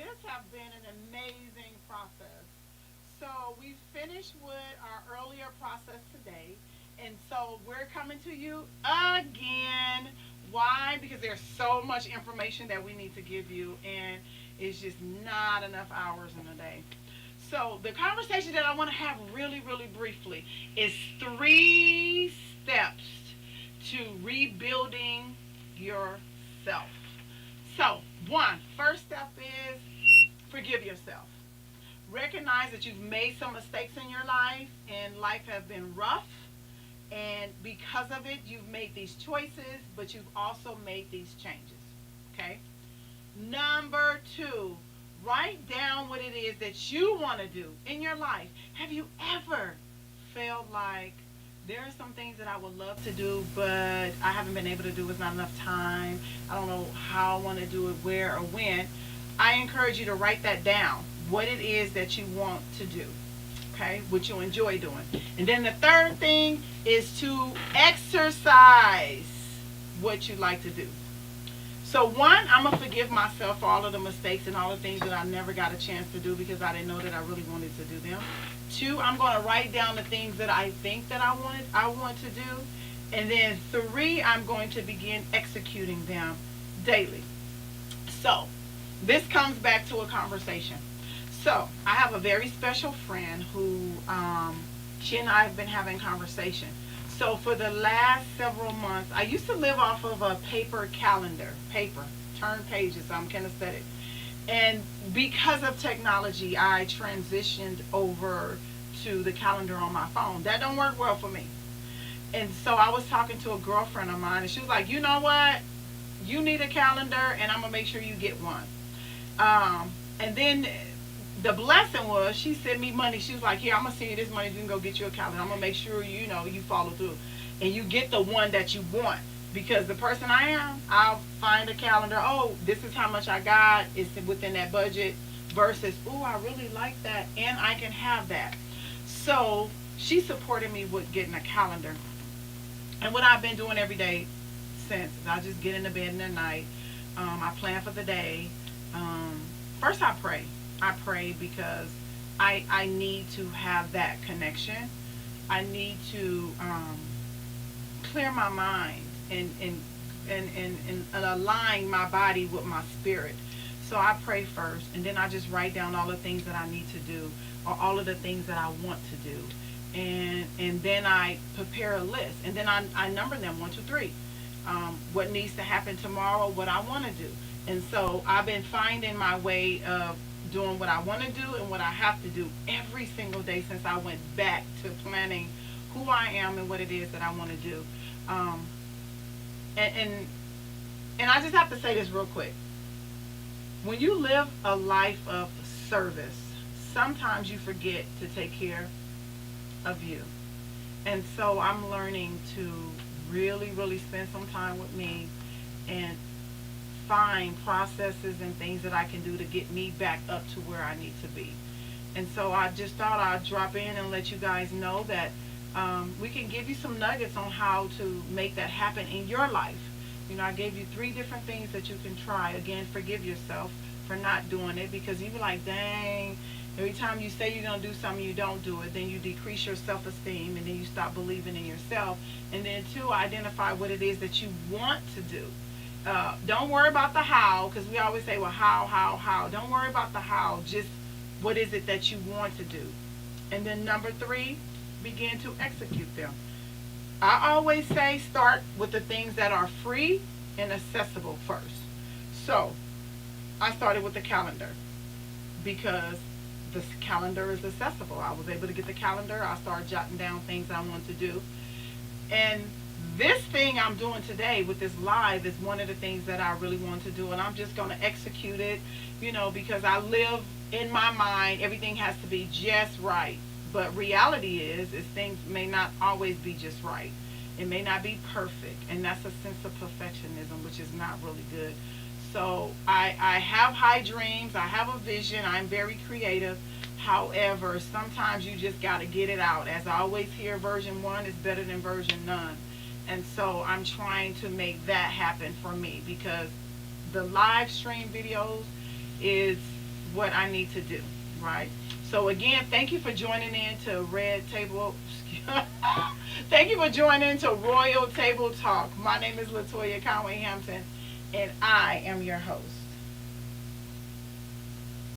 this has been an amazing process. So we finished with our earlier process today. And so we're coming to you again. Why? Because there's so much information that we need to give you, and it's just not enough hours in a day. So the conversation that I want to have really, really briefly is 3 steps to rebuilding yourself. So, first step is forgive yourself. Recognize that you've made some mistakes in your life and life has been rough. And because of it, you've made these choices, but you've also made these changes. Okay? Number two, write down what it is that you want to do in your life. Have you ever felt like there are some things that I would love to do, but I haven't been able to do. It's not enough time. I don't know how I want to do it, where or when. I encourage you to write that down, what it is that you want to do, okay, what you enjoy doing. And then the third thing is to exercise what you like to do. So one, I'm going to forgive myself for all of the mistakes and all the things that I never got a chance to do because I didn't know that I really wanted to do them. Two, I'm going to write down the things that I think that I want to do. And then three, I'm going to begin executing them daily. So this comes back to a conversation. So I have a very special friend who she and I have been having conversation. So for the last several months, I used to live off of a paper calendar, turn pages, I'm kinesthetic. And because of technology, I transitioned over to the calendar on my phone. That don't work well for me. And so I was talking to a girlfriend of mine, and she was like, you know what? You need a calendar, and I'm going to make sure you get one. And then the blessing was she sent me money. She was like, here, I'm going to send you this money. You can go get you a calendar. I'm going to make sure, you follow through. And you get the one that you want. Because the person I am, I'll find a calendar. Oh, this is how much I got. It's within that budget. Versus, oh, I really like that. And I can have that. So she supported me with getting a calendar. And what I've been doing every day since, I just get in the bed in the night. I plan for the day. First, I pray. I pray because I need to have that connection. I need to clear my mind and align my body with my spirit. So I pray first, and then I just write down all the things that I need to do, or all of the things that I want to do, and then I prepare a list, and then I number them 1, 2, 3. What needs to happen tomorrow, what I want to do, and so I've been finding my way of doing what I want to do and what I have to do every single day since I went back to planning who I am and what it is that I want to do. And I just have to say this real quick. When you live a life of service, sometimes you forget to take care of you. And so I'm learning to really, really spend some time with me and find processes and things that I can do to get me back up to where I need to be. And so I just thought I'd drop in and let you guys know that we can give you some nuggets on how to make that happen in your life. I gave you 3 different things that you can try. Again, forgive yourself for not doing it, because you be like, dang, every time you say you're going to do something, you don't do it. Then you decrease your self-esteem, and then you stop believing in yourself. And then 2, identify what it is that you want to do. Don't worry about the how, because we always say, well, how. Don't worry about the how. Just what is it that you want to do. And then number 3, begin to execute them. I always say start with the things that are free and accessible first. So I started with the calendar because the calendar is accessible. I was able to get the calendar. I started jotting down things I want to do. And this thing I'm doing today with this live is one of the things that I really want to do. And I'm just going to execute it, because I live in my mind. Everything has to be just right. But reality is things may not always be just right. It may not be perfect. And that's a sense of perfectionism, which is not really good. So I have high dreams. I have a vision. I'm very creative. However, sometimes you just got to get it out. As I always hear, version 1 is better than version none. And so I'm trying to make that happen for me, because the live stream videos is what I need to do, right? So again, thank you for joining in to Red Table. Thank you for joining to Royal Table Talk. My name is Toyia Hampton, and I am your host.